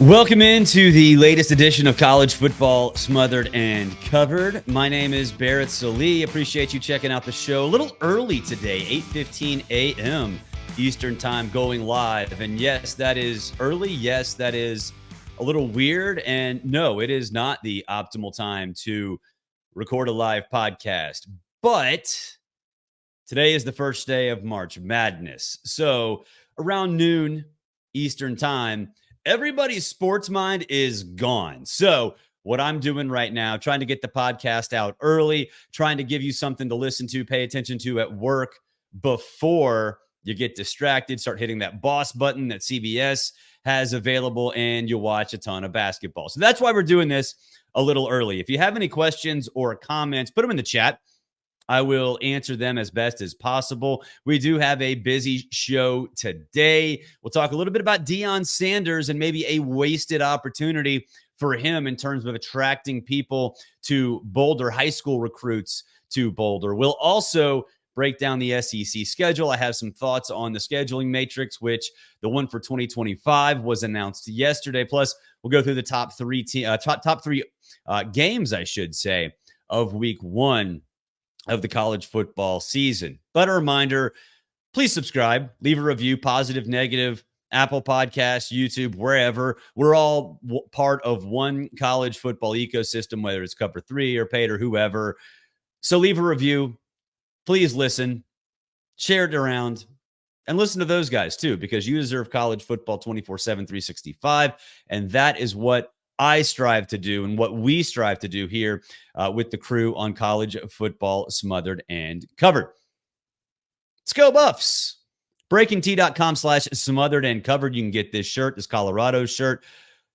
Welcome into the latest edition of College Football Smothered and Covered. My name is Barrett Salee. Appreciate you checking out the show. A little early today, 8:15 a.m. Eastern Time, going live. And yes, that is early. Yes, that is a little weird. And no, it is not the optimal time to record a live podcast. But today is the first day of March Madness. So around noon Eastern Time, everybody's sports mind is gone. So what I'm doing right now, trying to get the podcast out early, trying to give you something to listen to, pay attention to at work before you get distracted, start hitting that boss button that CBS has available, and you watch a ton of basketball. So that's why we're doing this a little early. If you have any questions or comments, put them in the chat. I will answer them as best as possible. We do have a busy show today. We'll talk a little bit about Deion Sanders and maybe a wasted opportunity for him in terms of attracting people to Boulder, high school recruits to Boulder. We'll also break down the SEC schedule. I have some thoughts on the scheduling matrix, which the one for 2025 was announced yesterday. Plus, we'll go through the top three games, I should say, of week one of the college football season. But a reminder, please subscribe, leave a review, positive, negative, Apple Podcasts, YouTube, wherever. We're all part of one college football ecosystem, whether it's Cover 3 or Paid or whoever. So leave a review. Please listen, share it around, and listen to those guys too, because you deserve college football 24/7, 365. And that is what I strive to do and what we strive to do here with the crew on College Football Smothered and Covered. Let's go Buffs. BreakingT.com/smothered and covered. You can get this shirt, this Colorado shirt,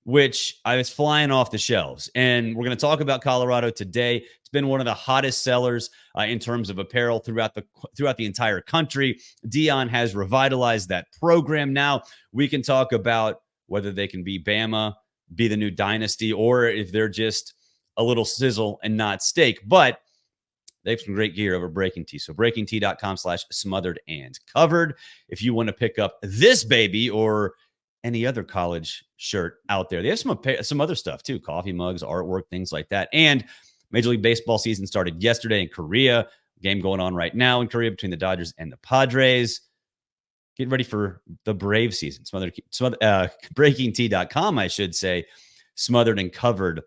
which I was flying off the shelves. And we're going to talk about Colorado today. It's been one of the hottest sellers in terms of apparel throughout the entire country. Deion has revitalized that program. Now we can talk about whether they can be Bama, be the new dynasty, or if they're just a little sizzle and not steak. But they have some great gear over Breaking T. So BreakingT.com/smothered and covered. If you want to pick up this baby or any other college shirt out there, they have some other stuff too, coffee mugs, artwork, things like that. And Major League Baseball season started yesterday in Korea. Game going on right now in Korea between the Dodgers and the Padres. Get ready for the Brave season. BreakingT.com, I should say, smothered and covered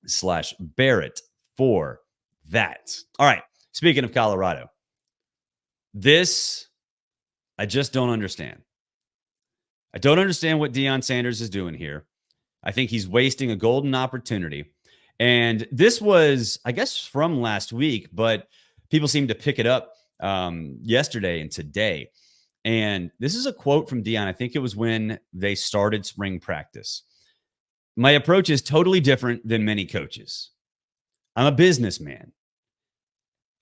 /Barrett for that. All right. Speaking of Colorado, this I just don't understand. I don't understand what Deion Sanders is doing here. I think he's wasting a golden opportunity. And this was, I guess, from last week, but people seem to pick it up yesterday and today. And this is a quote from Deion. I think it was when they started spring practice. My approach is totally different than many coaches. I'm a businessman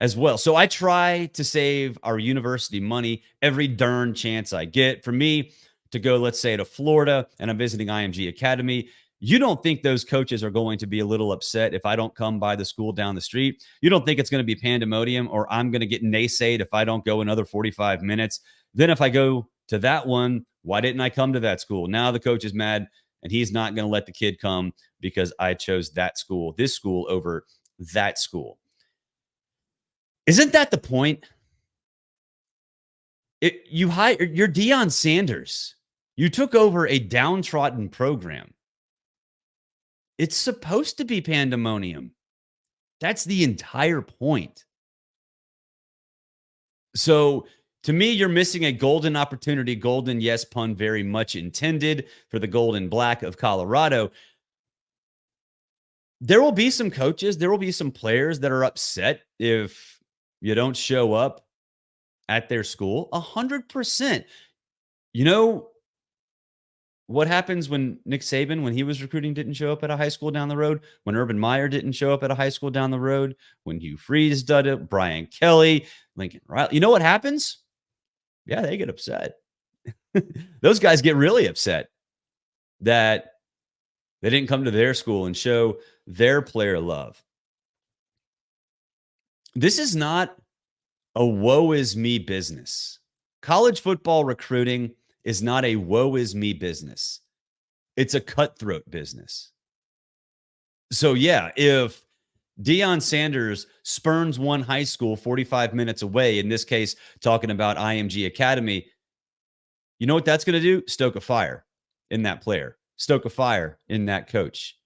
as well. So I try to save our university money every darn chance I get. For me to go, let's say, to Florida and I'm visiting IMG Academy, you don't think those coaches are going to be a little upset if I don't come by the school down the street? You don't think it's going to be pandemonium or I'm going to get naysayed if I don't go another 45 minutes? Then if I go to that one, why didn't I come to that school? Now the coach is mad and he's not going to let the kid come because I chose this school over that school. Isn't that the point? You're Deion Sanders. You took over a downtrodden program. It's supposed to be pandemonium. That's the entire point. So to me, you're missing a golden opportunity. Golden, yes, pun very much intended for the gold and black of Colorado. There will be some coaches, there will be some players that are upset if you don't show up at their school. 100%. You know what happens when Nick Saban, when he was recruiting, didn't show up at a high school down the road? When Urban Meyer didn't show up at a high school down the road? When Hugh Freeze did it? Brian Kelly, Lincoln Riley. You know what happens? Yeah, they get upset. Those guys get really upset that they didn't come to their school and show their player love. This is not a woe is me business. College football recruiting is not a woe is me business. It's a cutthroat business. So yeah, if Deion Sanders spurns one high school 45 minutes away, in this case, talking about IMG Academy, you know what that's going to do? Stoke a fire in that player, stoke a fire in that coach.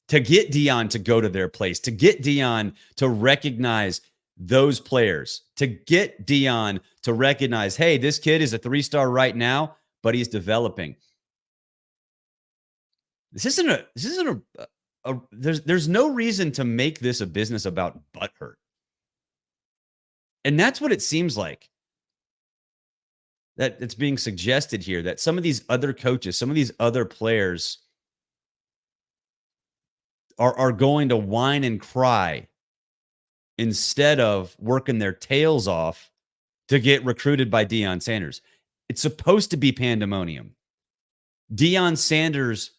To get Deion to go to their place, to get Deion to recognize those players, to get Deion to recognize, hey, this kid is a 3-star right now, but he's developing. There's no reason to make this a business about butthurt. And that's what it seems like that it's being suggested here, that some of these other coaches, some of these other players are going to whine and cry instead of working their tails off to get recruited by Deion Sanders. It's supposed to be pandemonium. Deion Sanders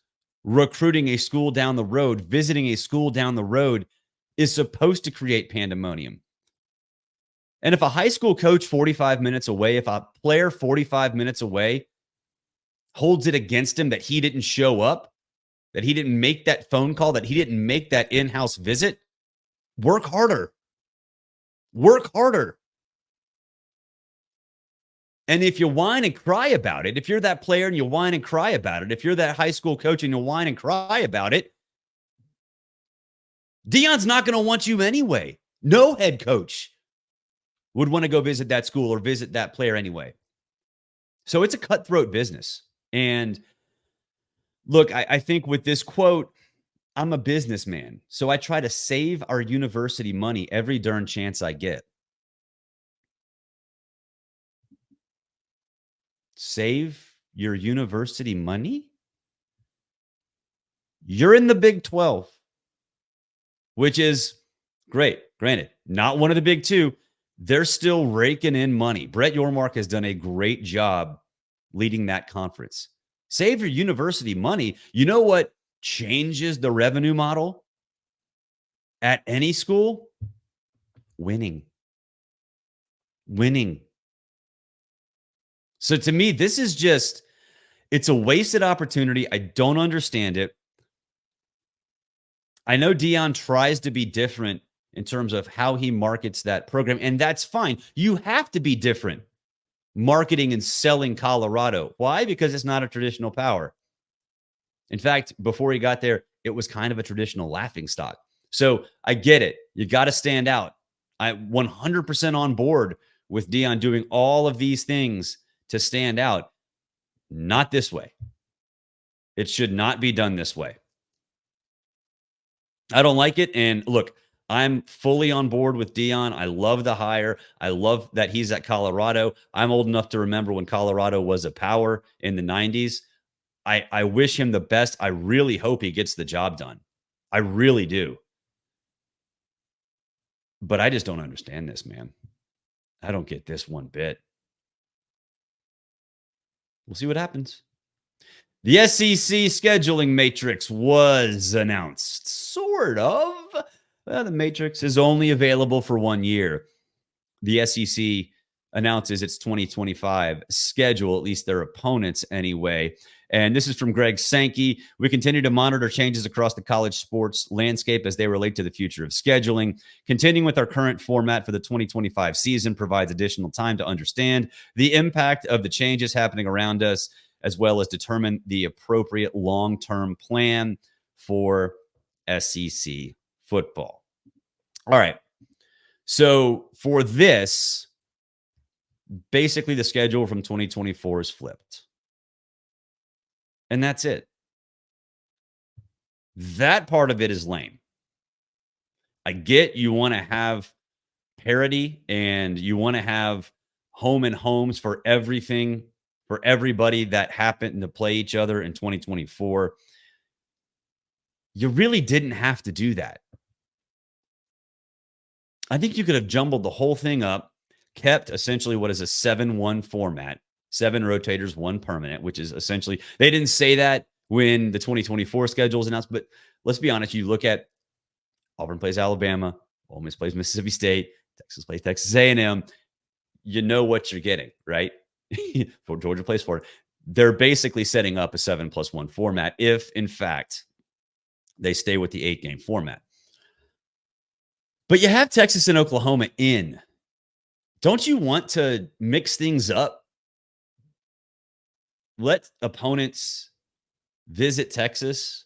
recruiting a school down the road, visiting a school down the road is supposed to create pandemonium. And if a high school coach 45 minutes away, if a player 45 minutes away holds it against him that he didn't show up, that he didn't make that phone call, that he didn't make that in-house visit, work harder. Work harder. And if you whine and cry about it, if you're that player and you whine and cry about it, if you're that high school coach and you whine and cry about it, Deion's not going to want you anyway. No head coach would want to go visit that school or visit that player anyway. So it's a cutthroat business. And look, I think with this quote, I'm a businessman, so I try to save our university money every darn chance I get. Save your university money? You're in the Big 12, which is great. Granted, not one of the big two. They're still raking in money. Brett Yormark has done a great job leading that conference. Save your university money. You know what changes the revenue model at any school? Winning. So to me, this is just, it's a wasted opportunity. I don't understand it. I know Deion tries to be different in terms of how he markets that program, and that's fine. You have to be different marketing and selling Colorado. Why? Because it's not a traditional power. In fact, before he got there, it was kind of a traditional laughingstock. So I get it. You got to stand out. I'm 100% on board with Deion doing all of these things to stand out. Not this way. It should not be done this way. I don't like it. And look, I'm fully on board with Deion. I love the hire. I love that he's at Colorado. I'm old enough to remember when Colorado was a power in the 90s. I wish him the best. I really hope he gets the job done. I really do. But I just don't understand this, man. I don't get this one bit. We'll see what happens. The SEC scheduling matrix was announced. Sort of. Well, the matrix is only available for 1 year. The SEC announces its 2025 schedule, at least their opponents anyway. And this is from Greg Sankey. We continue to monitor changes across the college sports landscape as they relate to the future of scheduling. Continuing with our current format for the 2025 season provides additional time to understand the impact of the changes happening around us, as well as determine the appropriate long-term plan for SEC football. All right. So for this, basically the schedule from 2024 is flipped. And that's it. That part of it is lame. I get you want to have parity and you want to have home and homes for everything, for everybody that happened to play each other in 2024. You really didn't have to do that. I think you could have jumbled the whole thing up, kept essentially what is a 7-1 format, 7 rotators, 1 permanent, which is essentially, they didn't say that when the 2024 schedule was announced, but let's be honest, you look at Auburn plays Alabama, Ole Miss plays Mississippi State, Texas plays Texas A&M, you know what you're getting, right? Georgia plays Florida. they're basically setting up a 7+1 format if, in fact, they stay with the 8-game format. But you have Texas and Oklahoma in. Don't you want to mix things up? Let opponents visit Texas.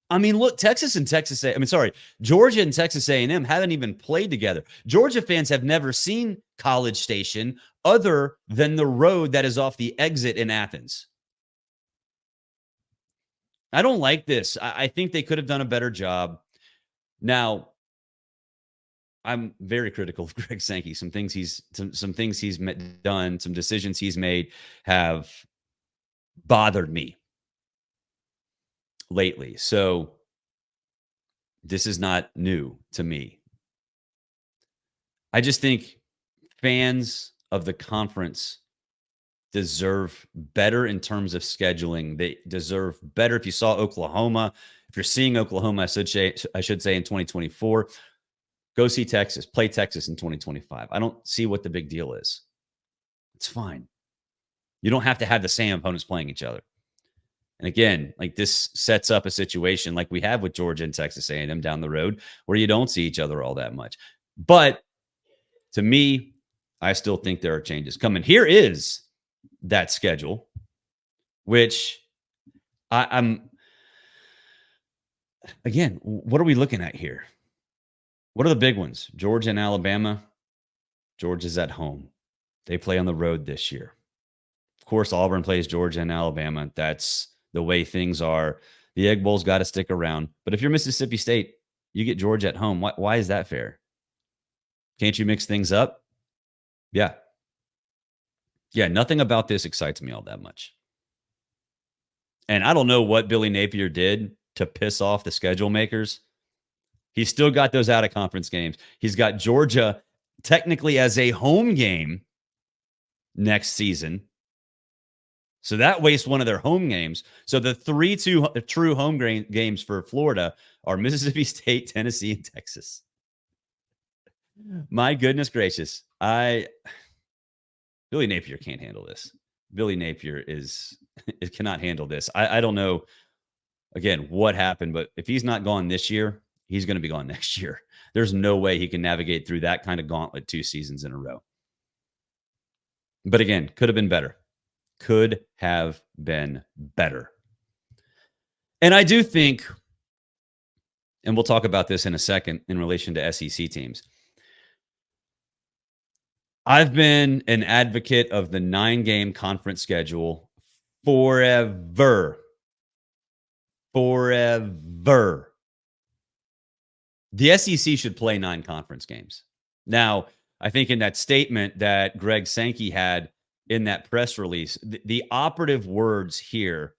I mean, look, Georgia and Texas A&M haven't even played together. Georgia fans have never seen College Station other than the road that is off the exit in Athens. I don't like this. I think they could have done a better job. Now, I'm very critical of Greg Sankey. Some things he's done, some decisions he's made have bothered me lately. So this is not new to me. I just think fans of the conference deserve better in terms of scheduling. They deserve better. If you saw Oklahoma, if you're seeing Oklahoma, I should say in 2024, go see Texas, play Texas in 2025. I don't see what the big deal is. It's fine. You don't have to have the same opponents playing each other. And again, like this sets up a situation like we have with Georgia and Texas A&M down the road where you don't see each other all that much. But to me, I still think there are changes coming. Here is that schedule, which I'm again, what are we looking at here? What are the big ones? Georgia and Alabama. Georgia's at home. They play on the road this year. Of course, Auburn plays Georgia and Alabama. That's the way things are. The Egg Bowl's got to stick around. But if you're Mississippi State, you get Georgia at home. Why is that fair? Can't you mix things up? Yeah. Yeah, nothing about this excites me all that much. And I don't know what Billy Napier did to piss off the schedule makers. He's still got those out-of-conference games. He's got Georgia technically as a home game next season. So that wastes one of their home games. So the true home games for Florida are Mississippi State, Tennessee, and Texas. My goodness gracious. Billy Napier can't handle this. Billy Napier cannot handle this. I don't know, again, what happened, but if he's not gone this year, he's going to be gone next year. There's no way he can navigate through that kind of gauntlet 2 seasons in a row. But again, could have been better. Could have been better. And I do think, and we'll talk about this in a second in relation to SEC teams, I've been an advocate of the 9-game conference schedule forever. Forever. The SEC should play 9 conference games. Now, I think in that statement that Greg Sankey had in that press release, the operative words here,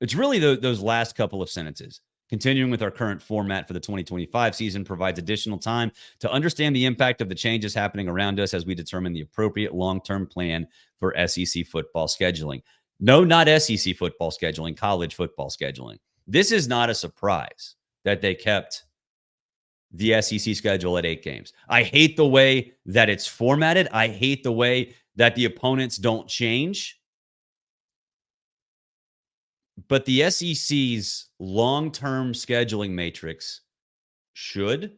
it's really those last couple of sentences. Continuing with our current format for the 2025 season provides additional time to understand the impact of the changes happening around us as we determine the appropriate long-term plan for SEC football scheduling. No, not SEC football scheduling, college football scheduling. This is not a surprise that they kept the SEC schedule at 8 games. I hate the way that it's formatted. I hate the way that the opponents don't change. But the SEC's long-term scheduling matrix should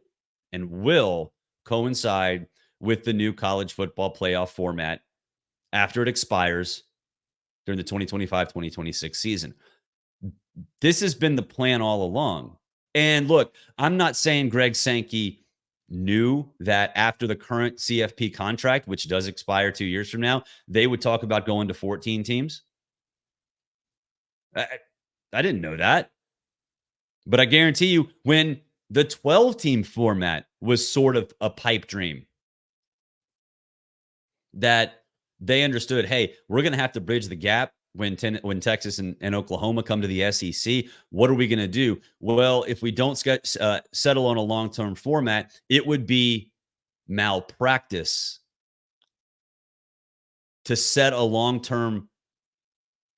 and will coincide with the new college football playoff format after it expires during the 2025-2026 season. This has been the plan all along. And look, I'm not saying Greg Sankey knew that after the current CFP contract, which does expire 2 years from now, they would talk about going to 14 teams. I didn't know that. But I guarantee you, when the 12-team format was sort of a pipe dream, that they understood, hey, we're going to have to bridge the gap when Texas and Oklahoma come to the SEC. What are we going to do? Well, if we don't settle on a long-term format, it would be malpractice to set a long-term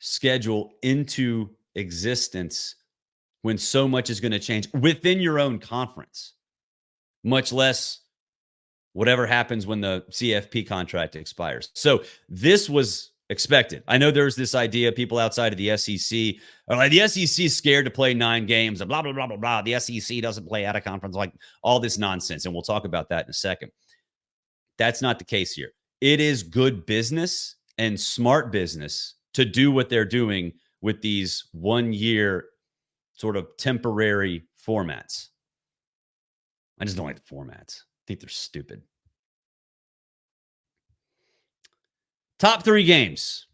schedule into existence when so much is going to change within your own conference, much less whatever happens when the CFP contract expires. So this was expected. I know there's this idea, people outside of the SEC are like, the SEC is scared to play 9 games, and blah, blah, blah, blah, blah. The SEC doesn't play out of conference, like all this nonsense. And we'll talk about that in a second. That's not the case here. It is good business and smart business to do what they're doing with these 1-year sort of temporary formats. I just don't like the formats. I think they're stupid. Top 3 games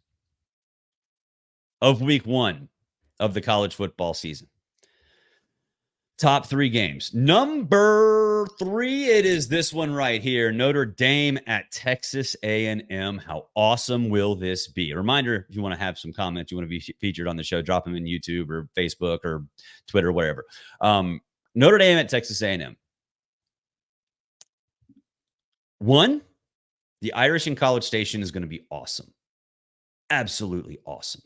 of week 1 of the college football season. Top 3 games. Number 3, it is this one right here. Notre Dame at Texas A&M. How awesome will this be? A reminder, if you want to have some comments, you want to be featured on the show, drop them in YouTube or Facebook or Twitter, whatever. Notre Dame at Texas A&M. 1, the Irish in College Station is going to be awesome. Absolutely awesome.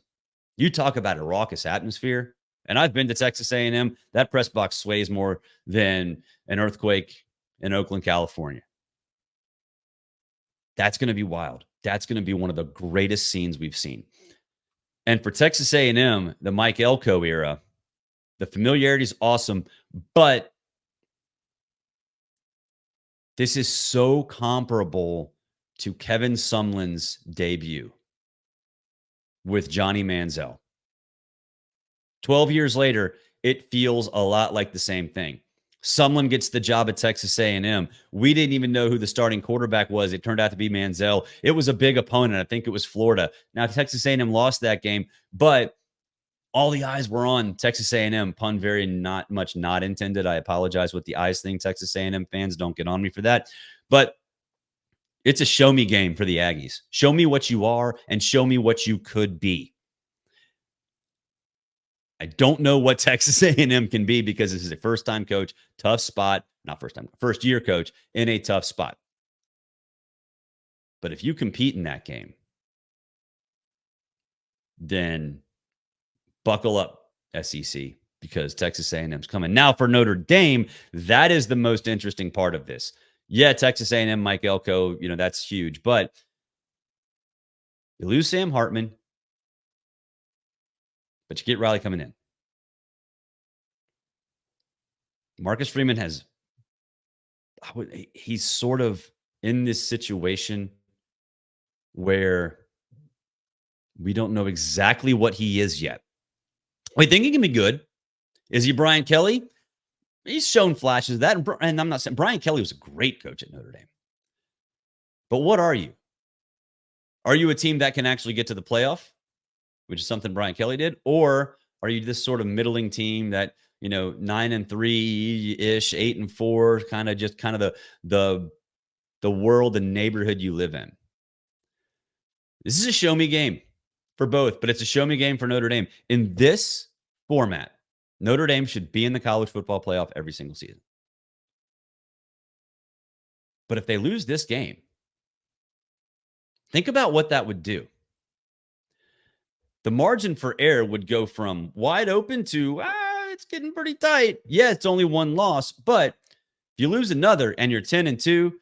You talk about a raucous atmosphere. And I've been to Texas A&M. That press box sways more than an earthquake in Oakland, California. That's going to be wild. That's going to be one of the greatest scenes we've seen. And for Texas A&M, the Mike Elko era, the familiarity is awesome, but this is so comparable to Kevin Sumlin's debut with Johnny Manziel. 12 years later, it feels a lot like the same thing. Sumlin gets the job at Texas A&M. We didn't even know who the starting quarterback was. It turned out to be Manziel. It was a big opponent. I think it was Florida. Now, Texas A&M lost that game, but all the eyes were on Texas A&M. Pun very not much not intended. I apologize with the eyes thing, Texas A&M fans. Don't get on me for that. But it's a show me game for the Aggies. Show me what you are and show me what you could be. I don't know what Texas A&M can be because this is a first-time coach, tough spot, not first-time, first-year coach in a tough spot. But if you compete in that game, then buckle up, SEC, because Texas A&M's coming. Now for Notre Dame, that is the most interesting part of this. Yeah, Texas A&M, Mike Elko, that's huge. But you lose Sam Hartman, but you get Riley coming in. Marcus Freeman he's sort of in this situation where we don't know exactly what he is yet. We think he can be good. Is he Brian Kelly? He's shown flashes of that. And I'm not saying Brian Kelly was a great coach at Notre Dame. But what are you? Are you a team that can actually get to the playoff, which is something Brian Kelly did? Or are you this sort of middling team that, 9-3-ish, 8-4, kind of the world and neighborhood you live in? This is a show me game for both, but it's a show me game for Notre Dame. In this format, Notre Dame should be in the college football playoff every single season. But if they lose this game, think about what that would do. The margin for error would go from wide open to, it's getting pretty tight. Yeah, it's only one loss, but if you lose another and you're 10-2,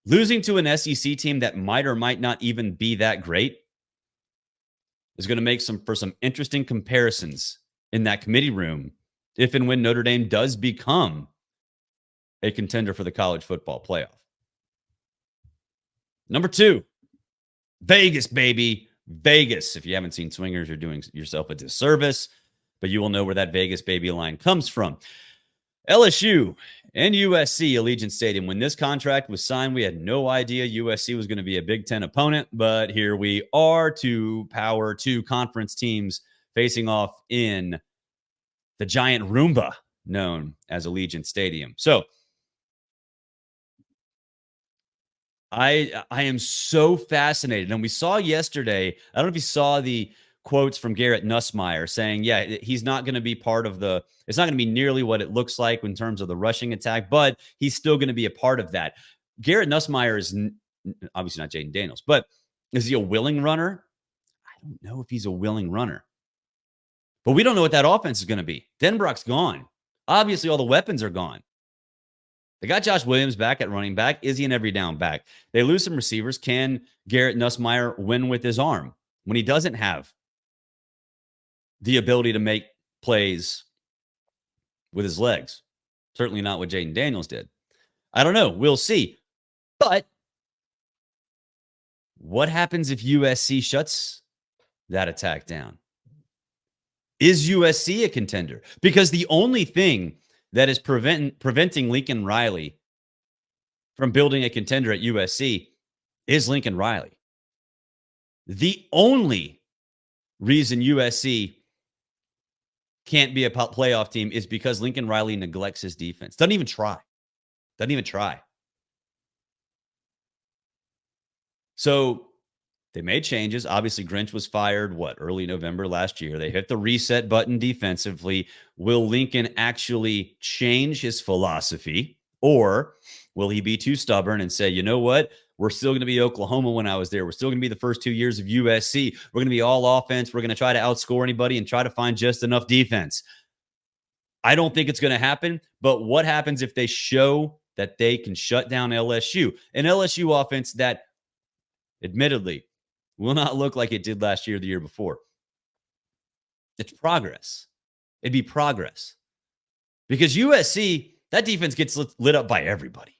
losing to an SEC team that might or might not even be that great is going to make for some interesting comparisons in that committee room if and when Notre Dame does become a contender for the college football playoff. Number 2, Vegas, baby. Vegas. If you haven't seen Swingers, you're doing yourself a disservice, but you will know where that Vegas baby line comes from. LSU and USC, Allegiant Stadium. When this contract was signed, we had no idea USC was going to be a Big Ten opponent, but here we are, 2 Power 2 conference teams facing off in the giant Roomba known as Allegiant Stadium. So I am so fascinated. And we saw yesterday, I don't know if you saw the quotes from Garrett Nussmeier saying, yeah, he's not going to be part of it's not going to be nearly what it looks like in terms of the rushing attack, but he's still going to be a part of that. Garrett Nussmeier is obviously not Jaden Daniels, but is he a willing runner? I don't know if he's a willing runner. But we don't know what that offense is going to be. Denbrock's gone. Obviously, all the weapons are gone. They got Josh Williams back at running back. Is he an every down back? They lose some receivers. Can Garrett Nussmeier win with his arm when he doesn't have the ability to make plays with his legs? Certainly not what Jaden Daniels did. I don't know. We'll see. But what happens if USC shuts that attack down? Is USC a contender? Because the only thing that is preventing Lincoln Riley from building a contender at USC is Lincoln Riley. The only reason USC can't be a playoff team is because Lincoln Riley neglects his defense. Doesn't even try. So they made changes. Obviously, Grinch was fired, early November last year. They hit the reset button defensively. Will Lincoln actually change his philosophy? Or will he be too stubborn and say, you know what? We're still going to be Oklahoma when I was there. We're still going to be the first 2 years of USC. We're going to be all offense. We're going to try to outscore anybody and try to find just enough defense. I don't think it's going to happen. But what happens if they show that they can shut down LSU? An LSU offense that, admittedly, will not look like it did last year or the year before. It's progress. It'd be progress. Because USC, that defense gets lit up by everybody.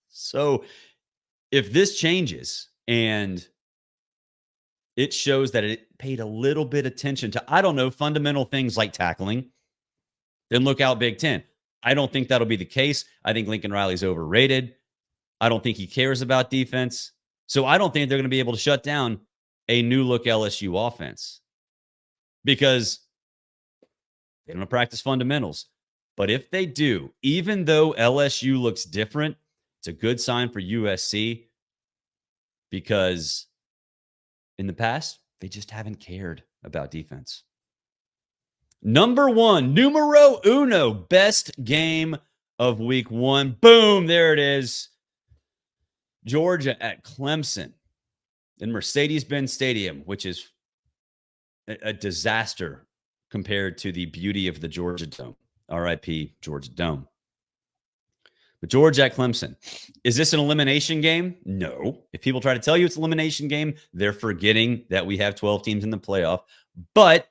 So if this changes and it shows that it paid a little bit attention to, I don't know, fundamental things like tackling, then look out Big Ten. I don't think that'll be the case. I think Lincoln Riley's overrated. I don't think he cares about defense. So I don't think they're going to be able to shut down a new look LSU offense because they don't practice fundamentals. But if they do, even though LSU looks different, it's a good sign for USC because in the past, they just haven't cared about defense. Number one, numero uno, best game of week one. Boom, there it is. Georgia at Clemson in Mercedes-Benz Stadium, which is a disaster compared to the beauty of the Georgia Dome. RIP Georgia Dome. But Georgia at Clemson. Is this an elimination game? No. If people try to tell you it's an elimination game, they're forgetting that we have 12 teams in the playoff. But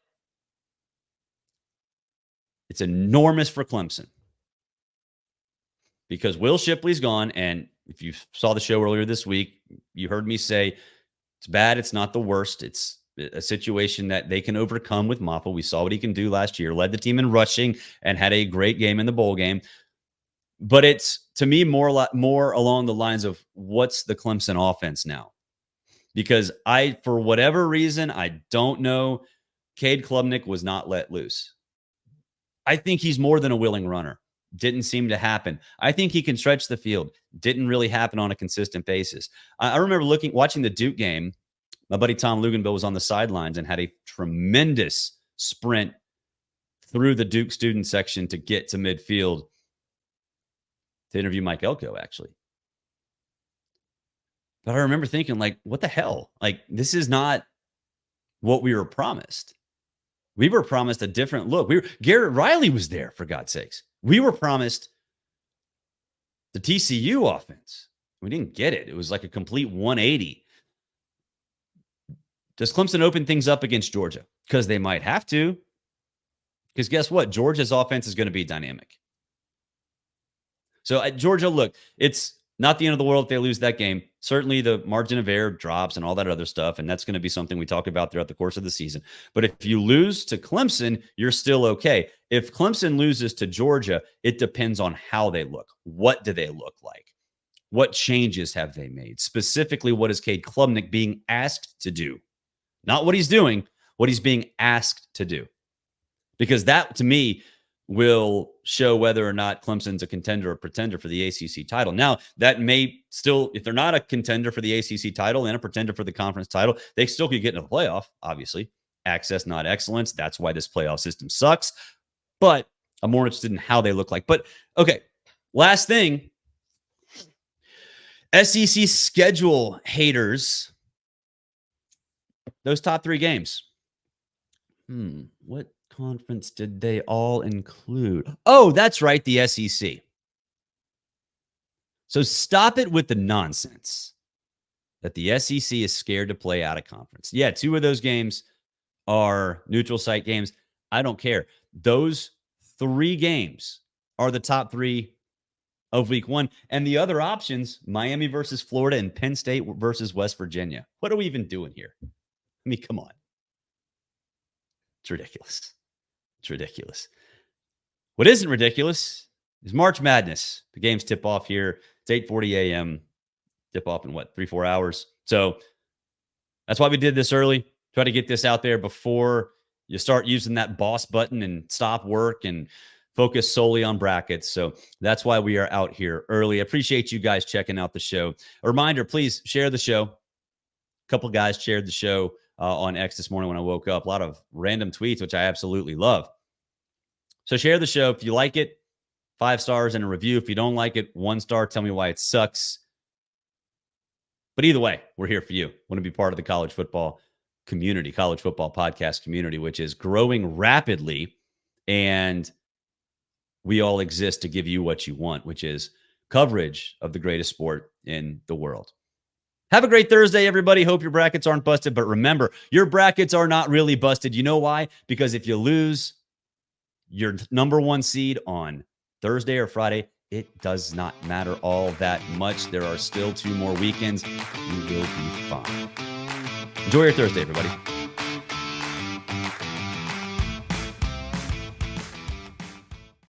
it's enormous for Clemson because Will Shipley's gone. And if you saw the show earlier this week, you heard me say it's bad. It's not the worst. It's a situation that they can overcome with Maffa. We saw what he can do last year, led the team in rushing and had a great game in the bowl game. But it's, to me, more along the lines of what's the Clemson offense now? Because for whatever reason, I don't know, Cade Klubnik was not let loose. I think he's more than a willing runner. Didn't seem to happen. I think he can stretch the field. Didn't really happen on a consistent basis. I remember watching the Duke game. My buddy Tom Luganville was on the sidelines and had a tremendous sprint through the Duke student section to get to midfield to interview Mike Elko, actually. But I remember thinking, what the hell? This is not what we were promised. We were promised a different look. Garrett Riley was there, for God's sakes. We were promised the TCU offense. We didn't get it. It was like a complete 180. Does Clemson open things up against Georgia? Because they might have to. Because guess what? Georgia's offense is going to be dynamic. So at Georgia, look, it's not the end of the world if they lose that game. Certainly the margin of error drops and all that other stuff, and that's going to be something we talk about throughout the course of the season. But if you lose to Clemson, you're still okay. If Clemson loses to Georgia, it depends on how they look. What do they look like? What changes have they made? Specifically, what is Cade Klubnik being asked to do? Not what he's doing, what he's being asked to do. Because that, to me, will show whether or not Clemson's a contender or pretender for the ACC title. Now, that may still, if they're not a contender for the ACC title and a pretender for the conference title, they still could get into the playoff, obviously. Access, not excellence. That's why this playoff system sucks. But I'm more interested in how they look like. But, okay, last thing. SEC schedule haters. Those top three games. What conference did they all include? Oh, that's right, the SEC. So stop it with the nonsense that the SEC is scared to play out of conference. Yeah, 2 of those games are neutral site games. I don't care. Those 3 games are the top 3 of week 1. And the other options, Miami versus Florida and Penn State versus West Virginia. What are we even doing here? I mean, come on. It's ridiculous. It's ridiculous. What isn't ridiculous is March Madness. The games tip off here. It's 8:40 a.m. Tip off in 3-4 hours. So that's why we did this early. Try to get this out there before you start using that boss button and stop work and focus solely on brackets. So that's why we are out here early. I appreciate you guys checking out the show. A reminder, please share the show. A couple guys shared the show on X this morning when I woke up. A lot of random tweets, which I absolutely love. So share the show. If you like it, 5 stars and a review. If you don't like it, 1 star. Tell me why it sucks. But either way, we're here for you. Want to be part of the college football community, college football podcast community, which is growing rapidly. And we all exist to give you what you want, which is coverage of the greatest sport in the world. Have a great Thursday, everybody. Hope your brackets aren't busted. But remember, your brackets are not really busted. You know why? Because if you lose your number 1 seed on Thursday or Friday, it does not matter all that much. There are still 2 more weekends. You will be fine. Enjoy your Thursday, everybody.